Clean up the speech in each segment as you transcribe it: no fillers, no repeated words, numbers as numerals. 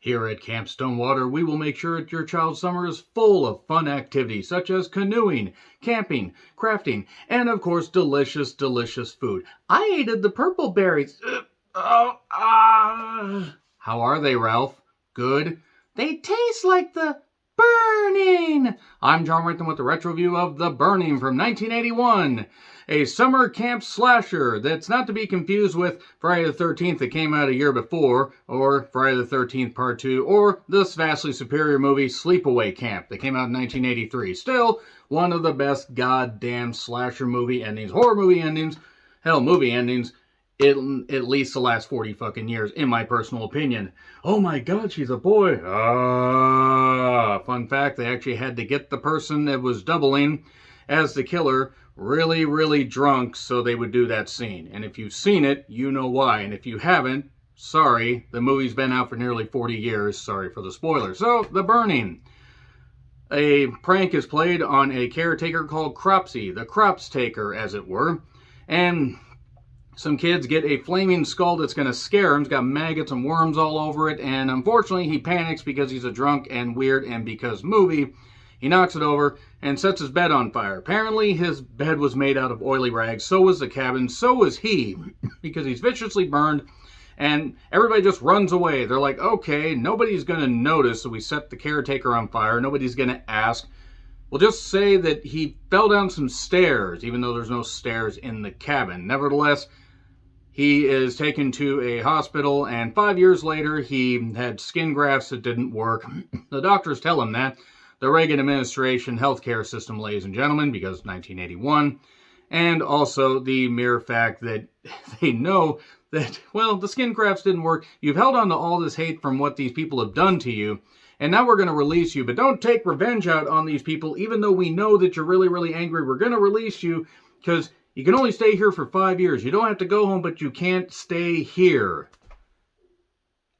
Here at Camp Stonewater, we will make sure that your child's summer is full of fun activities such as canoeing, camping, crafting, and of course, delicious, delicious food. I hated the purple berries. How are they, Ralph? Good? They taste like The Burning! I'm John Renton with the retro review of The Burning from 1981, a summer camp slasher that's not to be confused with Friday the 13th that came out a year before, or Friday the 13th Part 2, or this vastly superior movie Sleepaway Camp that came out in 1983. Still, one of the best goddamn slasher movie endings, horror movie endings, hell, movie endings, in at least the last 40 fucking years, in my personal opinion. Oh my god, she's a boy. Fun fact, they actually had to get the person that was doubling as the killer really, really drunk so they would do that scene. And if you've seen it, you know why. And if you haven't, sorry, the movie's been out for nearly 40 years. Sorry for the spoiler. So, The Burning. A prank is played on a caretaker called Cropsic, the crops taker, as it were. And some kids get a flaming skull that's going to scare him. It's got maggots and worms all over it. And unfortunately, he panics because he's a drunk and weird and because movie. He knocks it over and sets his bed on fire. Apparently, his bed was made out of oily rags. So was the cabin. So was he, because he's viciously burned. And everybody just runs away. They're like, okay, nobody's going to notice that we set the caretaker on fire. Nobody's going to ask. We'll just say that he fell down some stairs, even though there's no stairs in the cabin. Nevertheless, he is taken to a hospital, and 5 years later, he had skin grafts that didn't work. The doctors tell him that. The Reagan administration healthcare system, ladies and gentlemen, because 1981. And also the mere fact that they know that, well, the skin grafts didn't work. You've held on to all this hate from what these people have done to you, and now we're going to release you. But don't take revenge out on these people, even though we know that you're really, really angry. We're going to release you because you can only stay here for 5 years. You don't have to go home, but you can't stay here.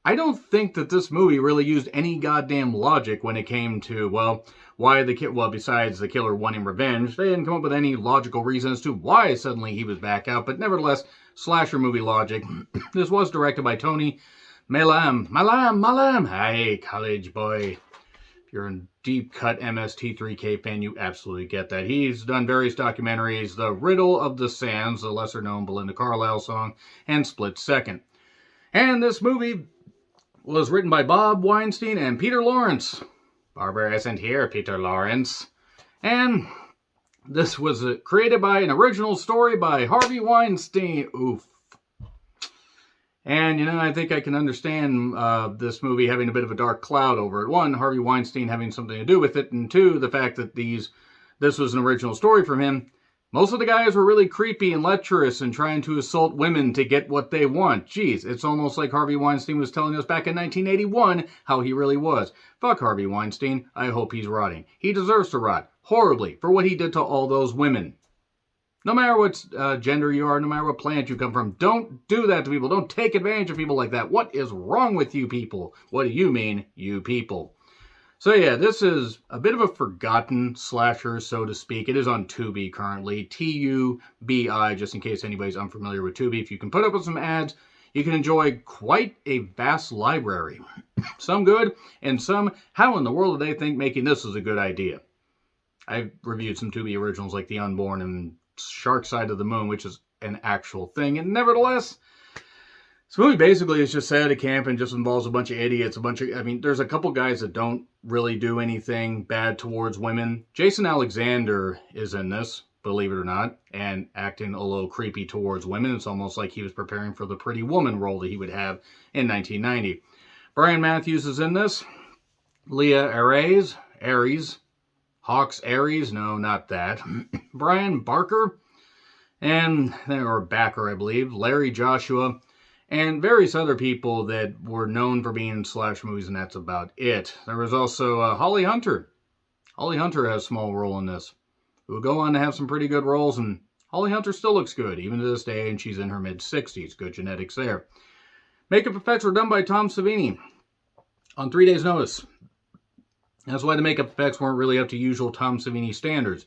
I don't think that this movie really used any goddamn logic when it came to, well, why the kid, well, besides the killer wanting revenge, they didn't come up with any logical reason as to why suddenly he was back out, but nevertheless, slasher movie logic. This was directed by Tony Malam. Hey, college boy. If you're a deep cut MST3K fan, you absolutely get that. He's done various documentaries, The Riddle of the Sands, the lesser known Belinda Carlisle song, and Split Second. And this movie was written by Bob Weinstein and Peter Lawrence. Barbara isn't here, Peter Lawrence. And this was created by an original story by Harvey Weinstein. Oof. And, I think I can understand this movie having a bit of a dark cloud over it. One, Harvey Weinstein having something to do with it. And two, the fact that this was an original story from him. Most of the guys were really creepy and lecherous and trying to assault women to get what they want. Jeez, it's almost like Harvey Weinstein was telling us back in 1981 how he really was. Fuck Harvey Weinstein. I hope he's rotting. He deserves to rot horribly for what he did to all those women. No matter what gender you are, no matter what planet you come from, don't do that to people. Don't take advantage of people like that. What is wrong with you people? What do you mean, you people? So yeah, this is a bit of a forgotten slasher, so to speak. It is on Tubi currently, Tubi, just in case anybody's unfamiliar with Tubi. If you can put up with some ads, you can enjoy quite a vast library. Some good, and some, how in the world do they think making this is a good idea? I've reviewed some Tubi originals like The Unborn and Shark Side of the Moon, which is an actual thing, and nevertheless, this movie basically is just set at a camp and just involves a bunch of idiots, there's a couple guys that don't really do anything bad towards women. Jason Alexander is in this, believe it or not, and acting a little creepy towards women. It's almost like he was preparing for the Pretty Woman role that he would have in 1990. Brian Matthews is in this. Leah Aries, Hawks Aries, no, not that. Brian Barker, or Backer, I believe. Larry Joshua, and various other people that were known for being in slasher movies, and that's about it. There was also Holly Hunter. Holly Hunter has a small role in this. Who will go on to have some pretty good roles, and Holly Hunter still looks good, even to this day, and she's in her mid-60s. Good genetics there. Makeup effects were done by Tom Savini on 3 days' notice. That's why the makeup effects weren't really up to usual Tom Savini standards.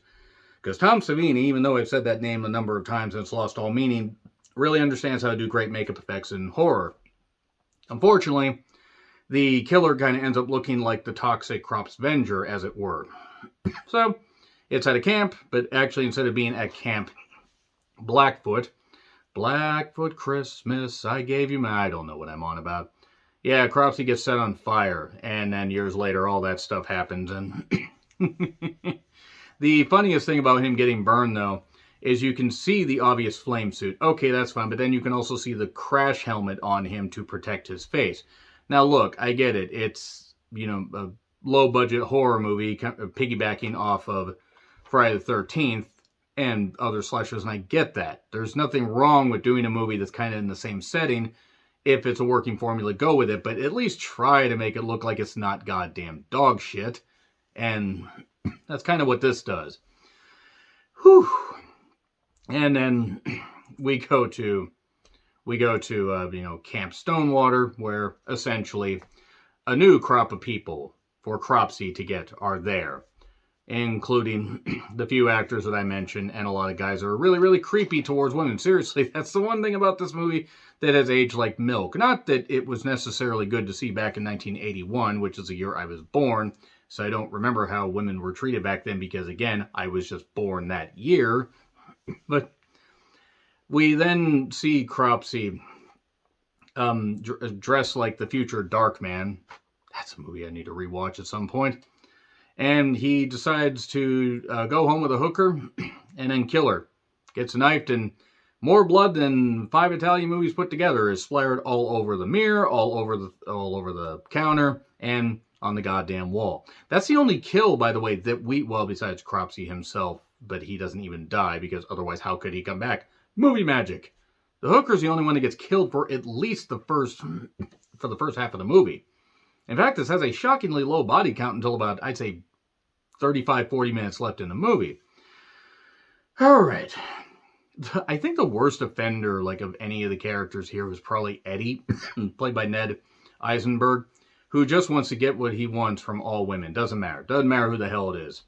Because Tom Savini, even though I've said that name a number of times and it's lost all meaning, really understands how to do great makeup effects in horror. Unfortunately, the killer kind of ends up looking like the toxic Cropsvenger, as it were. So it's at a camp, but actually instead of being at Camp Blackfoot Christmas, I gave you my... I don't know what I'm on about. Yeah, Cropsy gets set on fire, and then years later all that stuff happens. And the funniest thing about him getting burned, though, is you can see the obvious flame suit. Okay, that's fine, but then you can also see the crash helmet on him to protect his face. Now look, I get it. It's, a low-budget horror movie piggybacking off of Friday the 13th and other slashers, and I get that. There's nothing wrong with doing a movie that's kind of in the same setting. If it's a working formula, go with it, but at least try to make it look like it's not goddamn dog shit. And that's kind of what this does. Whew. And then we go to Camp Stonewater, where essentially a new crop of people for Cropsy to get are there, including the few actors that I mentioned, and a lot of guys are really, really creepy towards women. Seriously, that's the one thing about this movie that has aged like milk. Not that it was necessarily good to see back in 1981, which is the year I was born, so I don't remember how women were treated back then because, again, I was just born that year. But we then see Cropsy dressed like the future Darkman. That's a movie I need to rewatch at some point. And he decides to go home with a hooker and then kill her. Gets knifed, and more blood than 5 Italian movies put together is splattered all over the mirror, all over the counter, and on the goddamn wall. That's the only kill, by the way, that besides Cropsy himself, but he doesn't even die, because otherwise how could he come back? Movie magic. The hooker's the only one that gets killed for at least the first half of the movie. In fact, this has a shockingly low body count until about, I'd say, 35, 40 minutes left in the movie. All right. I think the worst offender, of any of the characters here was probably Eddie, played by Ned Eisenberg, who just wants to get what he wants from all women. Doesn't matter. Doesn't matter who the hell it is.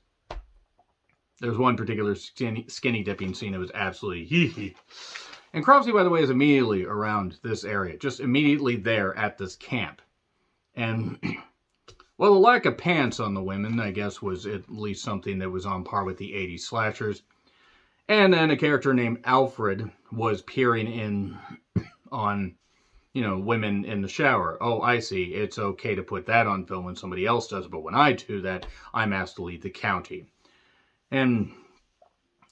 There's one particular skinny dipping scene that was absolutely hee-hee. And Cropsy, by the way, is immediately around this area. Just immediately there at this camp. And, well, the lack of pants on the women, I guess, was at least something that was on par with the 80s slashers. And then a character named Alfred was peering in on, women in the shower. Oh, I see. It's okay to put that on film when somebody else does, but when I do that, I'm asked to leave the county. And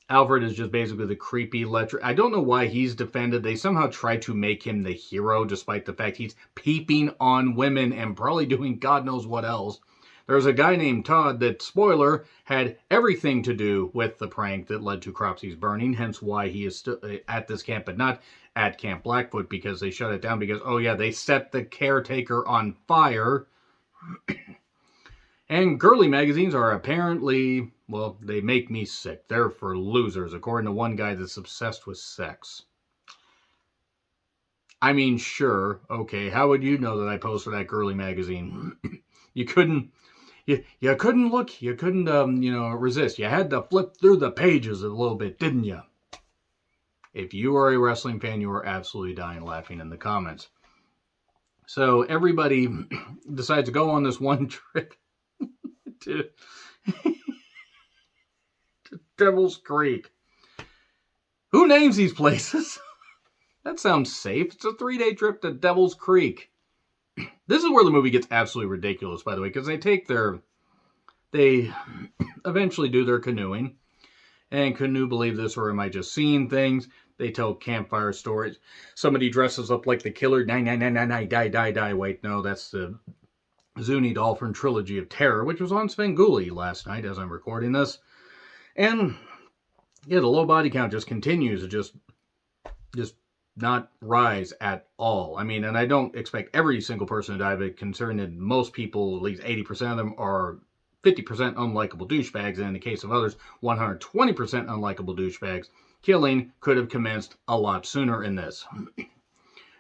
Alfred is just basically the creepy lecher. I don't know why he's defended. They somehow try to make him the hero, despite the fact he's peeping on women and probably doing God knows what else. There's a guy named Todd that, spoiler, had everything to do with the prank that led to Cropsy's burning, hence why he is still at this camp, but not at Camp Blackfoot, because they shut it down because, oh yeah, they set the caretaker on fire. And girly magazines are apparently, well, they make me sick. They're for losers, according to one guy that's obsessed with sex. I mean, sure, okay, how would you know that I posted that girly magazine? You couldn't look, you couldn't, resist. You had to flip through the pages a little bit, didn't you? If you are a wrestling fan, you are absolutely dying laughing in the comments. So everybody decides to go on this one trip to Devil's Creek. Who names these places? That sounds safe. It's a 3-day trip to Devil's Creek. This is where the movie gets absolutely ridiculous, by the way, because they eventually do their canoeing. And Canoe believe this, or am I just seeing things? They tell campfire stories. Somebody dresses up like the killer. Die. Wait, no, that's the Zuni Dolphin Trilogy of Terror, which was on Svengoolie last night as I'm recording this. And, yeah, the low body count just continues to just not rise at all. I mean, and I don't expect every single person to die, but considering that most people, at least 80% of them, are 50% unlikable douchebags, and in the case of others, 120% unlikable douchebags, killing could have commenced a lot sooner in this.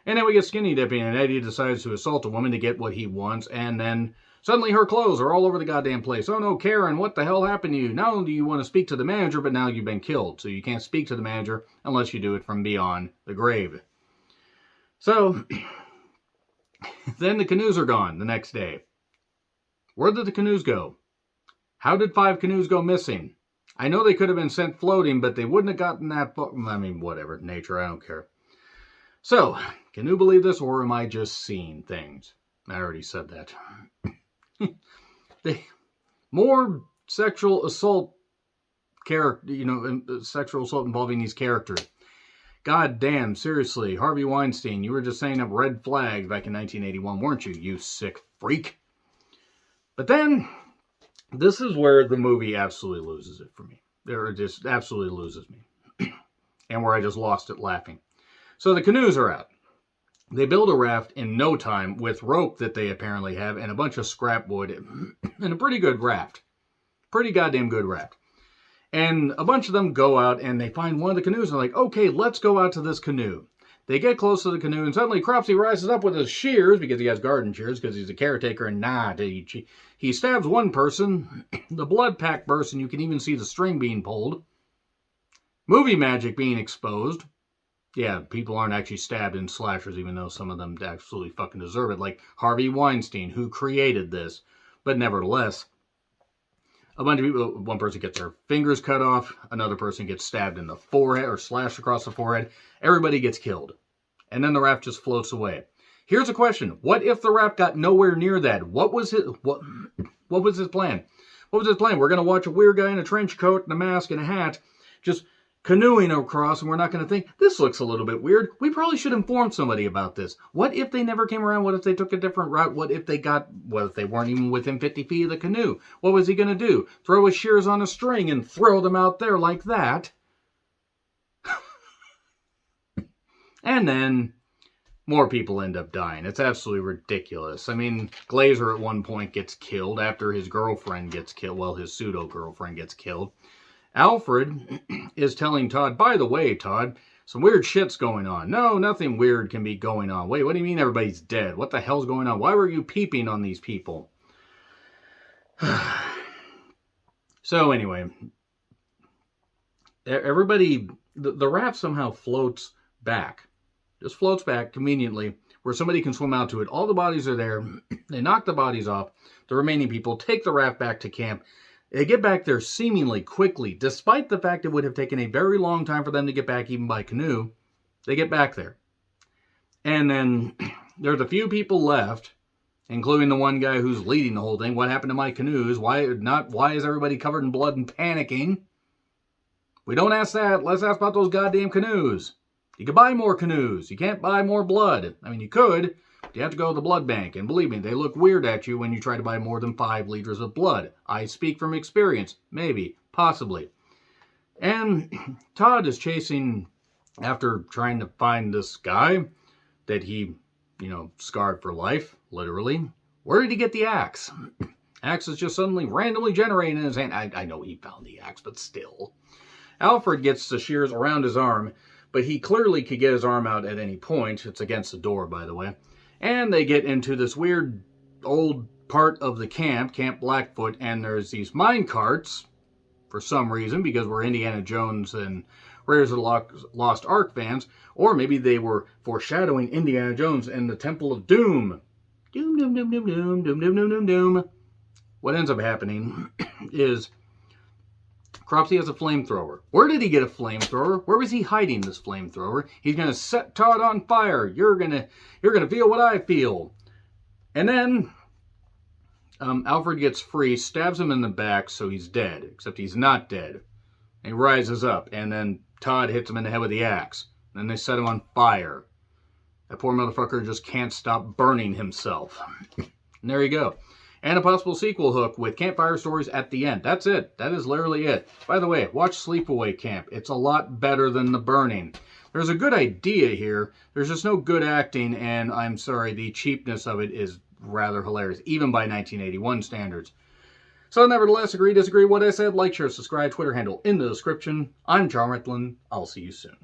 And then we get skinny dipping, and Eddie decides to assault a woman to get what he wants, and then suddenly her clothes are all over the goddamn place. Oh no, Karen, what the hell happened to you? Not only do you want to speak to the manager, but now you've been killed. So you can't speak to the manager unless you do it from beyond the grave. So, Then the canoes are gone the next day. Where did the canoes go? How did 5 canoes go missing? I know they could have been sent floating, but they wouldn't have gotten that far. I mean, whatever. Nature, I don't care. So, can you believe this, or am I just seeing things? I already said that. More sexual assault sexual assault involving these characters. God damn, seriously, Harvey Weinstein, you were just saying up red flags back in 1981, weren't you, you sick freak? But then, this is where the movie absolutely loses it for me. It just absolutely loses me. And where I just lost it laughing. So the canoes are out. They build a raft in no time with rope that they apparently have and a bunch of scrap wood and a pretty good raft. Pretty goddamn good raft. And a bunch of them go out and they find one of the canoes and they're like, okay, let's go out to this canoe. They get close to the canoe and suddenly Cropsy rises up with his shears, because he has garden shears, because he's a caretaker, and he stabs one person, the blood pack bursts, and you can even see the string being pulled. Movie magic being exposed. Yeah, people aren't actually stabbed in slashers, even though some of them absolutely fucking deserve it, like Harvey Weinstein, who created this. But nevertheless, a bunch of people, one person gets their fingers cut off, another person gets stabbed in the forehead or slashed across the forehead. Everybody gets killed. And then the raft just floats away. Here's a question. What if the raft got nowhere near that? What was his plan? What was his plan? We're going to watch a weird guy in a trench coat and a mask and a hat just canoeing across, and we're not going to think, this looks a little bit weird. We probably should inform somebody about this. What if they never came around? What if they took a different route? What if they weren't even within 50 feet of the canoe? What was he going to do? Throw his shears on a string and throw them out there like that? And then more people end up dying. It's absolutely ridiculous. I mean, Glazer at one point gets killed after his girlfriend gets killed. Well, his pseudo-girlfriend gets killed. Alfred is telling Todd, by the way, Todd, some weird shit's going on. No, nothing weird can be going on. Wait, what do you mean everybody's dead? What the hell's going on? Why were you peeping on these people? So anyway, everybody, the raft somehow floats back. Just floats back conveniently where somebody can swim out to it. All the bodies are there. They knock the bodies off. The remaining people take the raft back to camp. They get back there seemingly quickly, despite the fact it would have taken a very long time for them to get back even by canoe. They get back there. And then there's a few people left, including the one guy who's leading the whole thing. What happened to my canoes? Why is everybody covered in blood and panicking? We don't ask that. Let's ask about those goddamn canoes. You can buy more canoes. You can't buy more blood. I mean, you could. You have to go to the blood bank, and believe me, they look weird at you when you try to buy more than 5 liters of blood. I speak from experience. Maybe. Possibly. And Todd is chasing, after trying to find this guy that he, scarred for life, literally. Where did he get the axe? Axe is just suddenly randomly generating in his hand. I know he found the axe, but still. Alfred gets the shears around his arm, but he clearly could get his arm out at any point. It's against the door, by the way. And they get into this weird old part of the camp, Camp Blackfoot, and there's these mine carts, for some reason, because we're Indiana Jones and Raiders of the Lost Ark fans, or maybe they were foreshadowing Indiana Jones and the Temple of Doom. Doom, doom, doom, doom, doom, doom, doom, doom, doom, doom. What ends up happening is Cropsy has a flamethrower. Where did he get a flamethrower? Where was he hiding this flamethrower? He's going to set Todd on fire. You're gonna feel what I feel. And then Alfred gets free, stabs him in the back, so he's dead. Except he's not dead. And he rises up, and then Todd hits him in the head with the axe. And then they set him on fire. That poor motherfucker just can't stop burning himself. And there you go. And a possible sequel hook with campfire stories at the end. That's it. That is literally it. By the way, watch Sleepaway Camp. It's a lot better than The Burning. There's a good idea here. There's just no good acting, and I'm sorry, the cheapness of it is rather hilarious, even by 1981 standards. So nevertheless, agree, disagree, what I said, like, share, subscribe, Twitter handle in the description. I'm Charm Ritlin. I'll see you soon.